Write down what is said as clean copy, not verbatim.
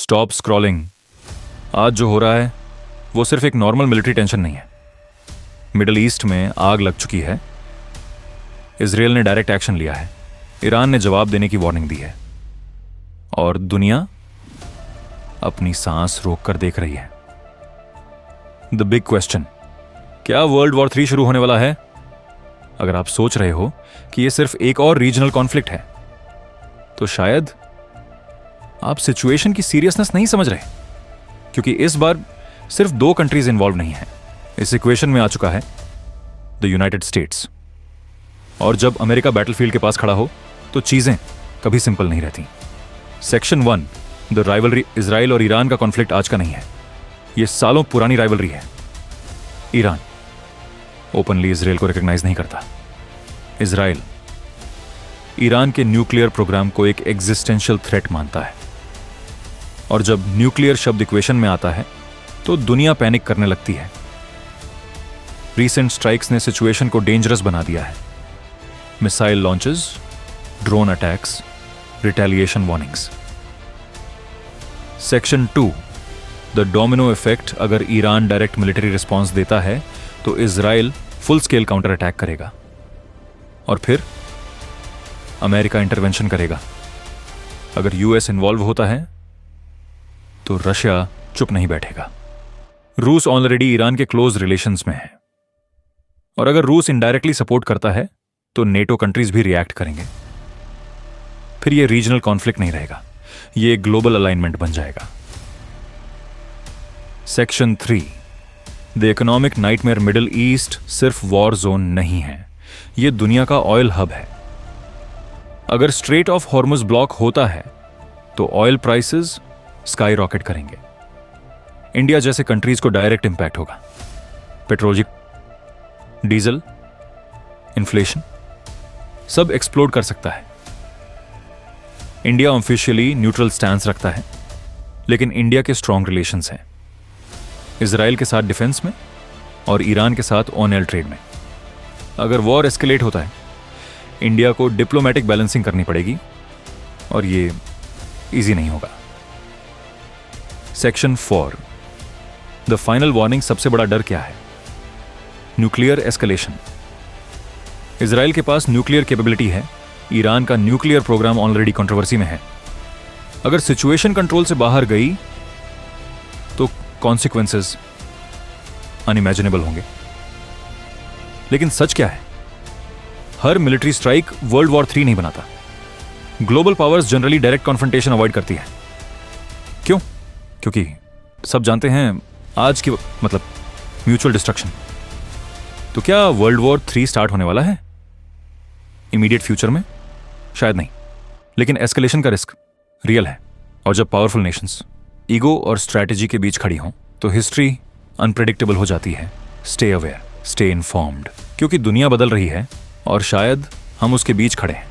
Stop scrolling. आज जो हो रहा है वो सिर्फ एक नॉर्मल मिलिट्री टेंशन नहीं है। मिडिल ईस्ट में आग लग चुकी है। इजराइल ने डायरेक्ट एक्शन लिया है। ईरान ने जवाब देने की वार्निंग दी है और दुनिया अपनी सांस रोक कर देख रही है। द बिग क्वेश्चन, क्या वर्ल्ड वॉर 3 शुरू होने वाला है? अगर आप सोच रहे हो कि यह सिर्फ एक और रीजनल कॉन्फ्लिक्ट है तो शायद आप सिचुएशन की सीरियसनेस नहीं समझ रहे, क्योंकि इस बार सिर्फ 2 कंट्रीज इन्वॉल्व नहीं है। इस इक्वेशन में आ चुका है द यूनाइटेड स्टेट्स। और जब अमेरिका बैटलफील्ड के पास खड़ा हो तो चीजें कभी सिंपल नहीं रहती। Section 1, the rivalry. इजराइल और ईरान का कॉन्फ्लिक्ट आज का नहीं है, यह सालों पुरानी राइवलरी है। ईरान ओपनली इजराइल को रिकॉग्नाइज नहीं करता। इजराइल ईरान के न्यूक्लियर प्रोग्राम को एक एग्जिस्टेंशियल थ्रेट मानता है। और जब न्यूक्लियर शब्द इक्वेशन में आता है तो दुनिया पैनिक करने लगती है। रीसेंट स्ट्राइक्स ने सिचुएशन को डेंजरस बना दिया है। Missile launches, drone attacks, retaliation warnings. Section 2, the domino effect. अगर ईरान डायरेक्ट मिलिट्री रिस्पॉन्स देता है तो Israel full scale counter attack करेगा और फिर अमेरिका इंटरवेंशन करेगा। अगर यूएस इन्वॉल्व होता है तो रशिया चुप नहीं बैठेगा। रूस ऑलरेडी ईरान के क्लोज रिलेशंस में है और अगर रूस इनडायरेक्टली सपोर्ट करता है तो नेटो कंट्रीज भी रिएक्ट करेंगे। फिर यह रीजनल कॉन्फ्लिक्ट नहीं रहेगा, यह ग्लोबल अलाइनमेंट बन जाएगा। Section 3, the economic nightmare. Middle east सिर्फ वॉर जोन नहीं है, यह दुनिया का ऑयल हब है। अगर स्ट्रेट ऑफ हॉर्मुज ब्लॉक होता है तो ऑयल प्राइसेस स्काई रॉकेट करेंगे। इंडिया जैसे कंट्रीज को डायरेक्ट इंपैक्ट होगा। पेट्रोल, डीजल, इन्फ्लेशन सब एक्सप्लोड कर सकता है। इंडिया ऑफिशियली न्यूट्रल स्टैंस रखता है, लेकिन इंडिया के स्ट्रॉन्ग रिलेशंस हैं इजराइल के साथ डिफेंस में और ईरान के साथ ऑन ऑयल ट्रेड में। अगर वॉर एस्केलेट होता है, इंडिया को डिप्लोमेटिक बैलेंसिंग करनी पड़ेगी और ये इजी नहीं होगा। Section 4, the final warning. सबसे बड़ा डर क्या है? Nuclear escalation. इजराइल के पास न्यूक्लियर कैपेबिलिटी है, ईरान का न्यूक्लियर प्रोग्राम ऑलरेडी कंट्रोवर्सी में है। अगर सिचुएशन कंट्रोल से बाहर गई तो कॉन्सिक्वेंसेस अनइमेजिनेबल होंगे। लेकिन सच क्या है? हर मिलिट्री स्ट्राइक वर्ल्ड वॉर 3 नहीं बनाता। Global powers generally direct confrontation avoid करती है। क्यों? क्योंकि सब जानते हैं आज की मतलब म्यूचुअल डिस्ट्रक्शन। तो क्या वर्ल्ड वॉर 3 स्टार्ट होने वाला है इमीडिएट फ्यूचर में? शायद नहीं, लेकिन एस्केलेशन का रिस्क रियल है। और जब पावरफुल नेशंस ईगो और स्ट्रैटेजी के बीच खड़ी हों तो हिस्ट्री अनप्रेडिक्टेबल हो जाती है। स्टे अवेयर, स्टे इन्फॉर्म्ड, क्योंकि दुनिया बदल रही है और शायद हम उसके बीच खड़े हैं।